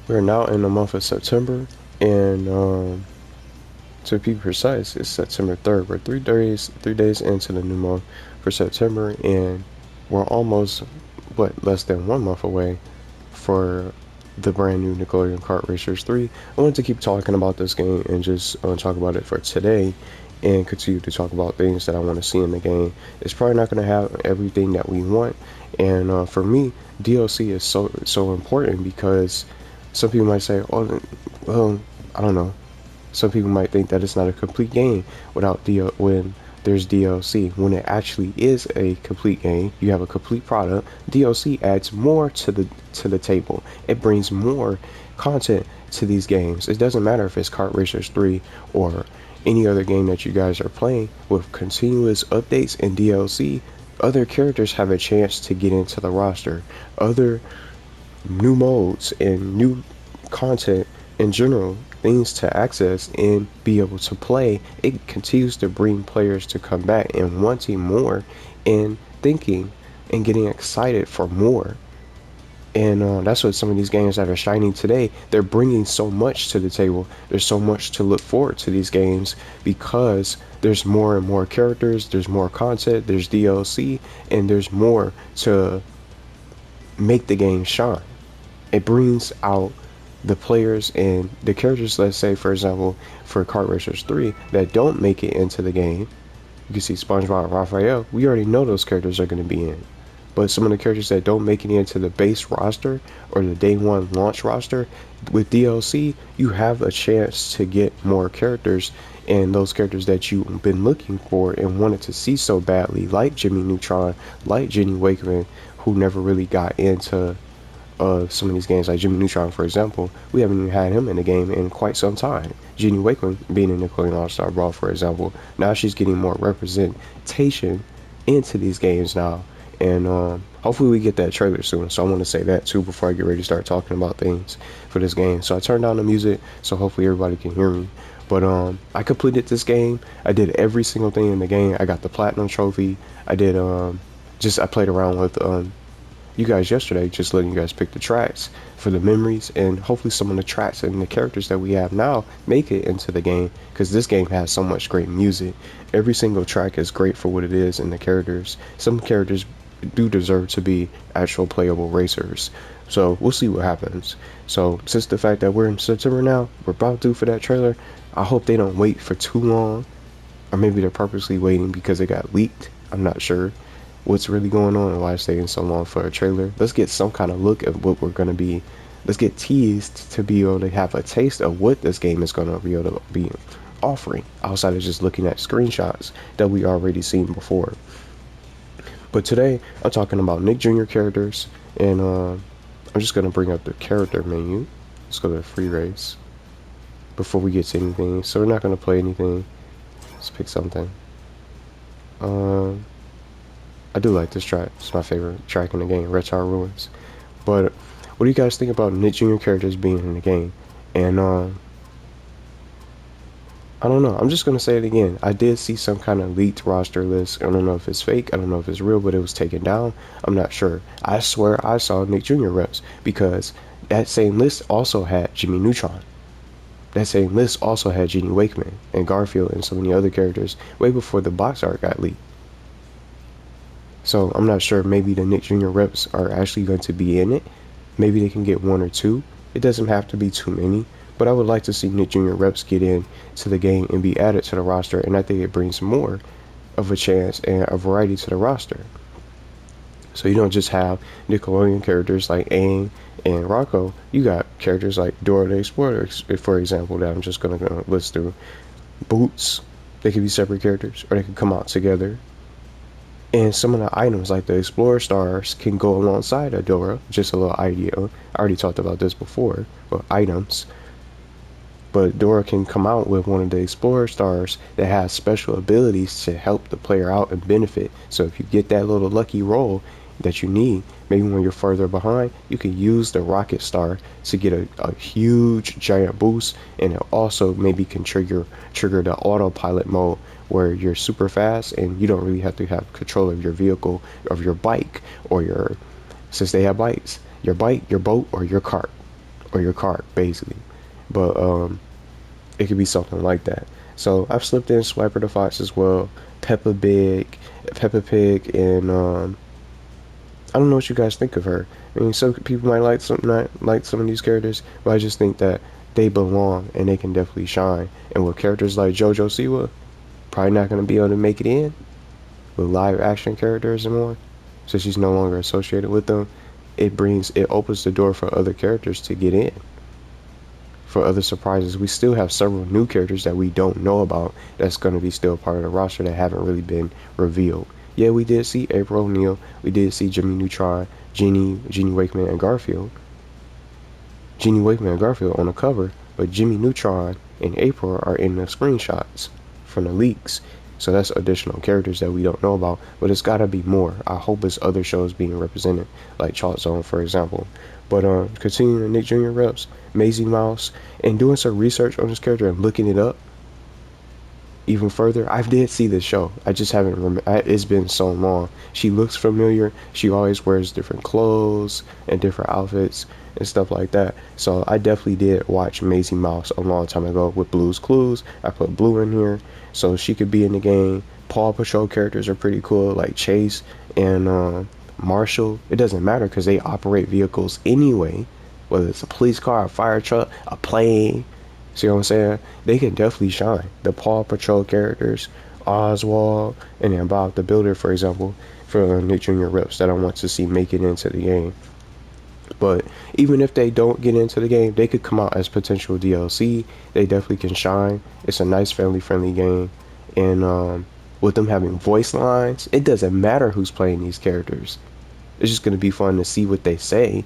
We're now in the month of September, and to be precise, it's September 3rd. We're 3 days into the new month for September, and we're almost less than 1 month away for the brand new Nickelodeon Kart Racers 3. I wanted to keep talking about this game and just talk about it for today and continue to talk about things that I want to see in the game. It's probably not going to have everything that we want, and for me, DLC is so important because some people might say, "Oh, well, I don't know." Some people might think that it's not a complete game without when there's DLC. When it actually is a complete game, you have a complete product. DLC adds more to the table. It brings more content to these games. It doesn't matter if it's Kart Racers 3 or any other game that you guys are playing with continuous updates and DLC. Other characters have a chance to get into the roster. Other new modes and new content in general, things to access and be able to play, it continues to bring players to come back and wanting more and thinking and getting excited for more. And that's what some of these games that are shining today, they're bringing so much to the table. There's so much to look forward to these games because there's more and more characters, there's more content, there's DLC, and there's more to make the game shine. It brings out the players and the characters, let's say for example for Kart Racers 3 that don't make it into the game. You can see SpongeBob and Raphael, we already know those characters are going to be in. But some of the characters that don't make it into the base roster or the day one launch roster, with DLC, you have a chance to get more characters, and those characters that you've been looking for and wanted to see so badly, like Jimmy Neutron, like Jenny Wakeman, who never really got into some of these games, like Jimmy Neutron, for example. We haven't even had him in the game in quite some time. Jenny Wakeman being in Nickelodeon All-Star Brawl, for example, now she's getting more representation into these games now. And hopefully we get that trailer soon. So I want to say that too before I get ready to start talking about things for this game. So I turned down the music, so hopefully everybody can hear me. But I completed this game. I did every single thing in the game. I got the platinum trophy. I did I played around with you guys yesterday, just letting you guys pick the tracks for the memories, and hopefully some of the tracks and the characters that we have now make it into the game, because this game has so much great music. Every single track is great for what it is, and the characters, some characters do deserve to be actual playable racers. So we'll see what happens. So since the fact that we're in September now, we're about due for that trailer. I hope they don't wait for too long, or maybe they're purposely waiting because it got leaked. I'm not sure what's really going on and why it's taking so long for a trailer. Let's get some kind of look at what we're going to be. Let's get teased to be able to have a taste of what this game is going to be able to be offering outside of just looking at screenshots that we already seen before. But today I'm talking about Nick Jr. characters, and I'm just going to bring up the character menu. Let's go to free race before we get to anything. So we're not going to play anything. Let's pick something. I do like this track. It's my favorite track in the game, Red Tower Ruins. But what do you guys think about Nick Jr. characters being in the game? And I don't know. I'm just gonna say it again. I did see some kind of leaked roster list. I don't know if it's fake. I don't know if it's real, but it was taken down. I'm not sure. I swear I saw Nick Jr. reps, because that same list also had Jimmy Neutron. That same list also had Jenny Wakeman and Garfield and so many other characters way before the box art got leaked. So I'm not sure, maybe the Nick Jr. reps are actually going to be in it. Maybe they can get one or two. It doesn't have to be too many, but I would like to see Nick Jr. reps get in to the game and be added to the roster, and I think it brings more of a chance and a variety to the roster. So you don't just have Nickelodeon characters like Aang and Rocco. You got characters like Dora the Explorer, for example, that I'm just going to list through. Boots, they could be separate characters, or they could come out together. And some of the items like the Explorer Stars can go alongside Adora. Just a little idea. I already talked about this before, but items. But Dora can come out with one of the Explorer Stars that has special abilities to help the player out and benefit. So if you get that little lucky roll that you need, maybe when you're further behind, you can use the Rocket Star to get a huge giant boost, and it also maybe can trigger the autopilot mode where you're super fast and you don't really have to have control of your vehicle, of your bike, or your, since they have bikes, your bike, your boat, or your cart. or your cart basically. But it could be something like that. So I've slipped in Swiper the Fox as well, Peppa Pig, and I don't know what you guys think of her. I mean, some people might like some, not like some of these characters, but I just think that they belong and they can definitely shine. And with characters like JoJo Siwa, probably not going to be able to make it in with live action characters and more, so she's no longer associated with them. It opens the door for other characters to get in, for other surprises. We still have several new characters that we don't know about that's going to be still part of the roster that haven't really been revealed. Yeah, we did see April O'Neil, we did see Jimmy Neutron, Jeannie Wakeman, and Garfield. Jeannie Wakeman and Garfield on the cover, but Jimmy Neutron and April are in the screenshots from the leaks. So that's additional characters that we don't know about, but it's gotta be more. I hope it's other shows being represented, like Chalk Zone, for example. But continuing the Nick Jr. reps, Maisy Mouse, and doing some research on this character and looking it up even further. I did see this show. I just haven't it's been so long. She looks familiar. She always wears different clothes and different outfits and stuff like that. So I definitely did watch Maisy Mouse a long time ago with Blue's Clues. I put Blue in here so she could be in the game. PAW Patrol characters are pretty cool, like Chase and Marshall. It doesn't matter because they operate vehicles anyway, whether it's a police car, a fire truck, a plane. See what I'm saying? They can definitely shine. The PAW Patrol characters, Oswald, and then Bob the Builder, for example, for the Nick Jr. reps that I want to see make it into the game. But even if they don't get into the game, they could come out as potential DLC. They definitely can shine. It's a nice family-friendly game. And with them having voice lines, it doesn't matter who's playing these characters. It's just going to be fun to see what they say.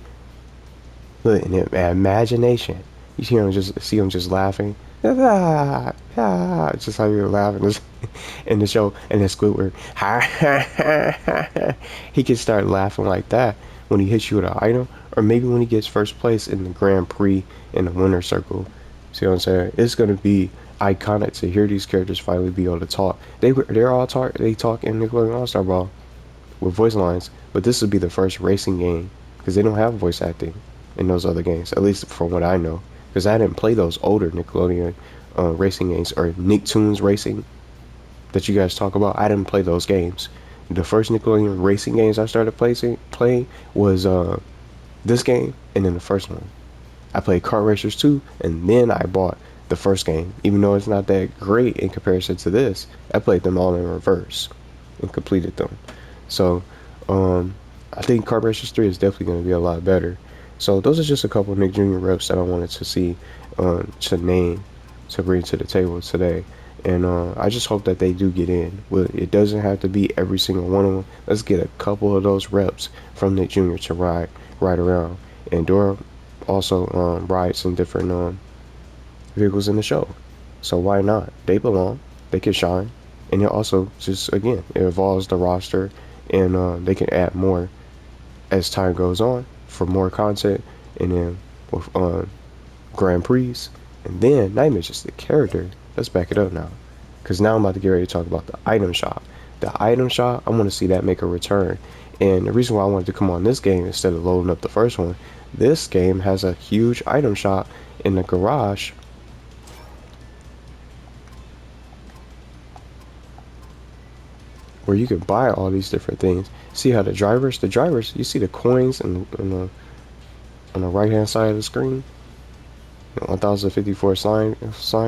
Look, and imagination. You see them just laughing. Ah, ah, just how you're laughing in the show. And then Squidward, he can start laughing like that when he hits you with an item, or maybe when he gets first place in the Grand Prix in the winner circle. See what I'm saying? It's gonna be iconic to hear these characters finally be able to talk. They're all talk. They talk in Nickelodeon All Star Brawl with voice lines, but this would be the first racing game because they don't have voice acting in those other games, at least from what I know. Because I didn't play those older Nickelodeon racing games or Nicktoons Racing that you guys talk about. I didn't play those games. The first Nickelodeon racing games I started playing was this game and then the first one. I played Kart Racers 2 and then I bought the first game. Even though it's not that great in comparison to this, I played them all in reverse and completed them. So I think Kart Racers 3 is definitely going to be a lot better. So those are just a couple of Nick Jr. reps that I wanted to see, to name, to bring to the table today. And I just hope that they do get in. Well, it doesn't have to be every single one of them. Let's get a couple of those reps from Nick Jr. to ride around. And Dora also rides some different vehicles in the show. So why not? They belong. They can shine. And it also just, again, it evolves the roster. And they can add more as time goes on for more content, and then with Grand Prix, and then not even just the character. Let's back it up now, because now I'm about to get ready to talk about the item shop. The item shop, I want to see that make a return. And the reason why I wanted to come on this game instead of loading up the first one, this game has a huge item shop in the garage where you can buy all these different things. See how the drivers, you see the coins on the right hand side of the screen, 1054 slime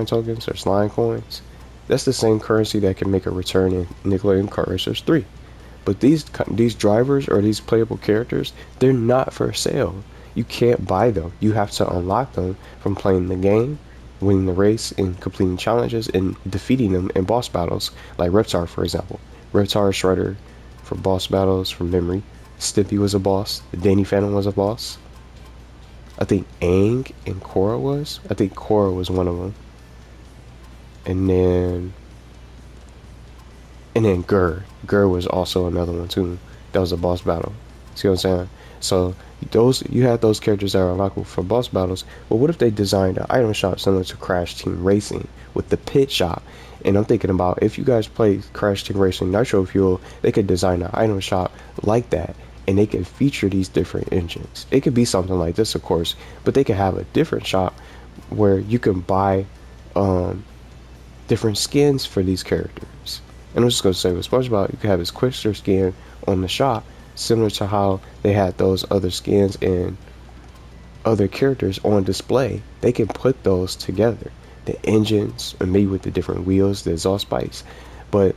tokens or slime coins. That's the same currency that can make a return in Nickelodeon Kart Racers 3. But these drivers or these playable characters, they're not for sale. You can't buy them. You have to unlock them from playing the game, winning the race, and completing challenges and defeating them in boss battles, like Reptar, for example. Reptar, Shredder for boss battles from memory. Stimpy was a boss. Danny Phantom was a boss. I think Aang and Korra was. I think Korra was one of them. And then Gur was also another one too. That was a boss battle. See what I'm saying? So you have those characters that are unlockable for boss battles. But what if they designed an item shop similar to Crash Team Racing with the pit shop? And I'm thinking about, if you guys play Crash Team Racing Nitro Fuel, they could design an item shop like that. and they can feature these different engines. It could be something like this, of course, but they could have a different shop where you can buy different skins for these characters. And I'm just going to say with SpongeBob, you could have his Quixter skin on the shop, similar to how they had those other skins and other characters on display. They can put those together, the engines, and maybe with the different wheels, the exhaust pipes, but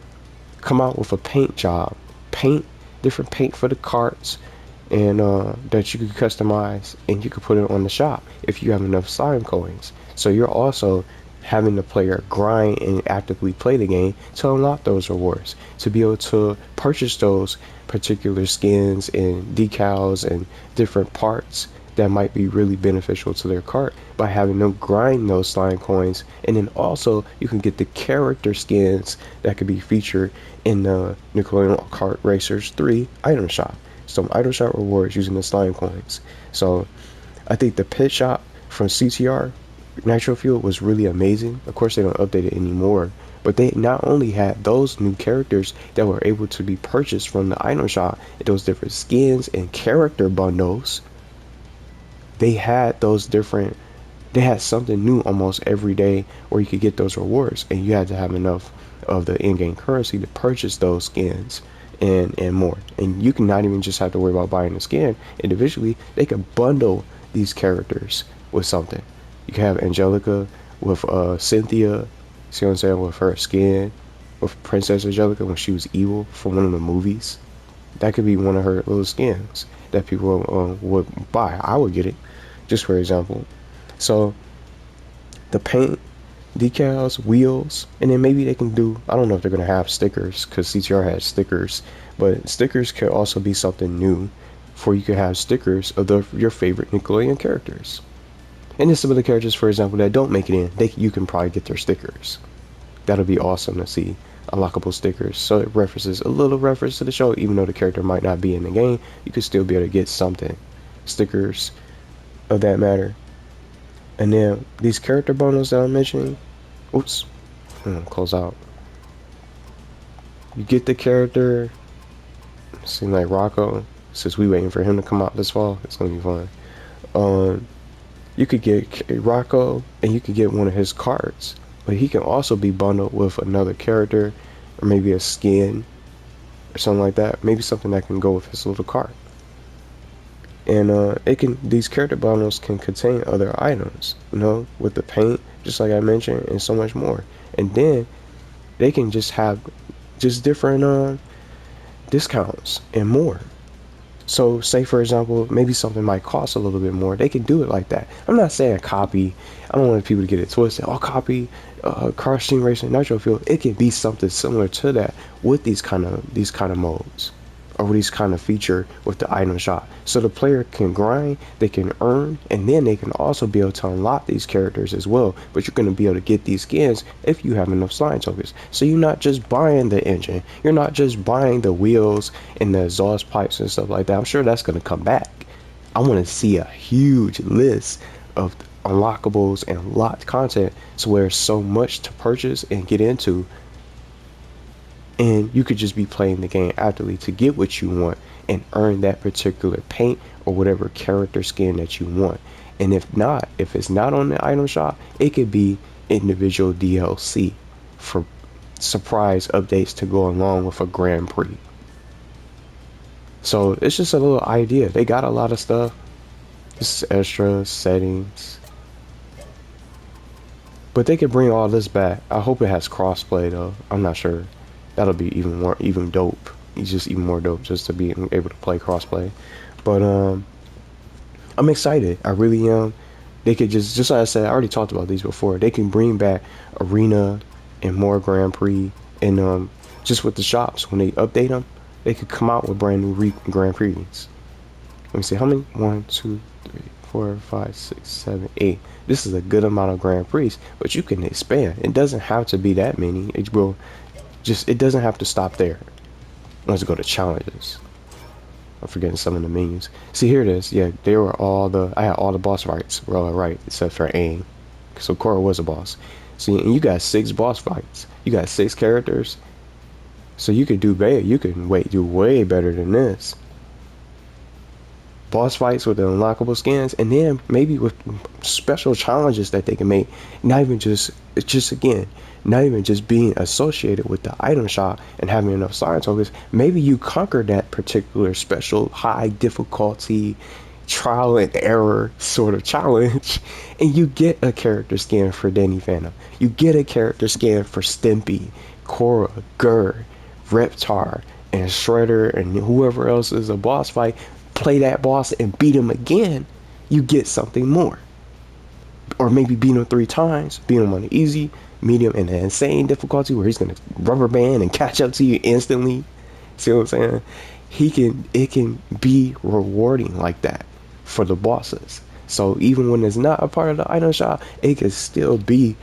come out with a paint job, paint different paint for the carts, and that you could customize, and you could put it on the shop if you have enough slime coins. So you're also having the player grind and actively play the game to unlock those rewards, to be able to purchase those particular skins and decals and different parts that might be really beneficial to their cart by having them grind those slime coins. And then also you can get the character skins that could be featured in the Nickelodeon Kart Racers 3 item shop. Some item shop rewards using the slime coins. So I think the pit shop from CTR Nitro Fuel was really amazing. Of course they don't update it anymore, but they not only had those new characters that were able to be purchased from the item shop, those different skins and character bundles, they had something new almost every day where you could get those rewards, and you had to have enough of the in-game currency to purchase those skins and more. And you can not even just have to worry about buying the skin individually. They could bundle these characters with something. You can have Angelica with Cynthia, see what I'm saying, with her skin, with Princess Angelica when she was evil from one of the movies. That could be one of her little skins that people would buy. I would get it, just for example. So the paint, decals, wheels, and then maybe they can do, I don't know if they're going to have stickers, because CTR has stickers, but stickers could also be something new, for you could have stickers of your favorite Nickelodeon characters. And then some of the characters, for example, that don't make it in, you can probably get their stickers. That'll be awesome to see, unlockable stickers. So it references a little reference to the show, even though the character might not be in the game, you could still be able to get something, stickers of that matter. And then these character bundles that I'm mentioning, oops, close out. You get the character, seems like Rocco, since we waiting for him to come out this fall, it's gonna be fun. You could get Rocco, and you could get one of his cards, but he can also be bundled with another character, or maybe a skin, or something like that. Maybe something that can go with his little cart. And these character bundles can contain other items, with the paint, just like I mentioned, and so much more. And then they can just have different discounts and more. So say for example, maybe something might cost a little bit more. They can do it like that. I'm not saying copy. I don't want people to get it twisted. Copy Car Team Racing Nitro Fuel. It can be something similar to that with these kind of modes, or these kind of feature with the item shop. So the player can grind, they can earn, and then they can also be able to unlock these characters as well. But you're going to be able to get these skins if you have enough slime tokens. So you're not just buying the engine, you're not just buying the wheels and the exhaust pipes and stuff like that. I'm sure that's going to come back. I want to see a huge list of unlockables and unlocked content, so there's so much to purchase and get into, and you could just be playing the game actively to get what you want and earn that particular paint or whatever character skin that you want. And if it's not on the item shop, it could be individual DLC for surprise updates to go along with a Grand Prix. So it's just a little idea. They got a lot of stuff. This is extra settings, but they could bring all this back. I hope it has crossplay though. I'm not sure. That'll be even dope. It's just even more dope just to be able to play crossplay. But I'm excited. I really am. They could just like I said, I already talked about these before. They can bring back Arena and more Grand Prix, and just with the shops when they update them, they could come out with brand new Grand Prix. Let me see how many. 1, 2, 3, 4, 5, 6, 7, 8. This is a good amount of Grand Prix, but you can expand. It doesn't have to be that many. It doesn't have to stop there. Let's go to challenges. I'm forgetting some of the menus. See, here it is. Yeah, I had all the boss fights were all right, except for Aang. So Korra was a boss. See, and you got 6 boss fights. You got 6 characters. So you could do better. You can do way better than this. boss fights with the unlockable skins, and then maybe with special challenges that they can make. Not even just again, not even just being associated with the item shop and having enough science tokens. Maybe you conquer that particular special high difficulty trial and error sort of challenge, and you get a character skin for Danny Phantom. You get a character skin for Stimpy, Cora, Gur, Reptar, and Shredder, and whoever else is a boss fight. Play that boss and beat him again, you get something more. Or maybe beat him 3 times, beat him on the easy, medium, and the insane difficulty where he's gonna rubber band and catch up to you instantly. See what I'm saying? It can be rewarding like that for the bosses. So even when it's not a part of the item shop, it can still be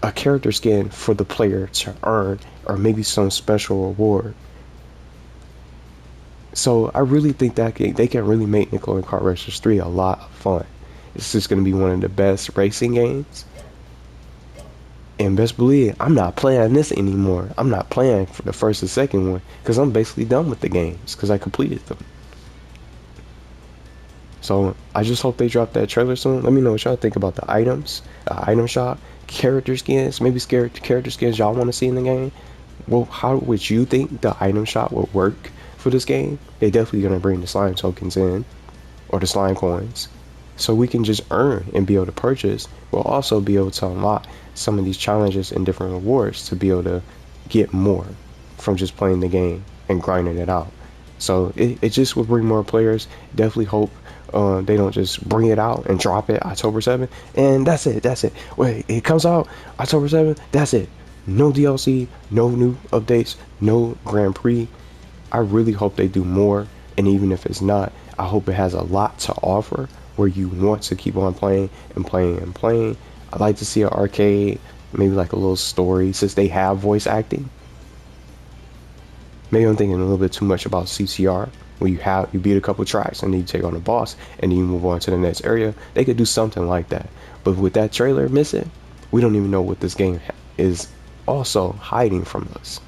a character skin for the player to earn, or maybe some special reward. So I really think that they can really make Nickelodeon Kart Racers 3 a lot of fun. It's just going to be one of the best racing games. And best believe, I'm not playing this anymore. I'm not playing for the first and second one because I'm basically done with the games because I completed them. So I just hope they drop that trailer soon. Let me know what y'all think about the items, the item shop, character skins, maybe character skins y'all want to see in the game. Well, how would you think the item shop would work for this game? They definitely gonna bring the slime tokens in, or the slime coins, so we can just earn and be able to purchase. We'll also be able to unlock some of these challenges and different rewards to be able to get more from just playing the game and grinding it out. So it just will bring more players. Definitely hope they don't just bring it out and drop it October 7th and that's it. Wait, it comes out October 7th, that's it. No DLC, no new updates, no Grand Prix. I really hope they do more, and even if it's not, I hope it has a lot to offer where you want to keep on playing and playing and playing. I'd like to see an arcade, maybe like a little story, since they have voice acting. Maybe I'm thinking a little bit too much about CCR, where you beat a couple tracks and then you take on a boss and then you move on to the next area. They could do something like that. But with that trailer missing, we don't even know what this game is also hiding from us.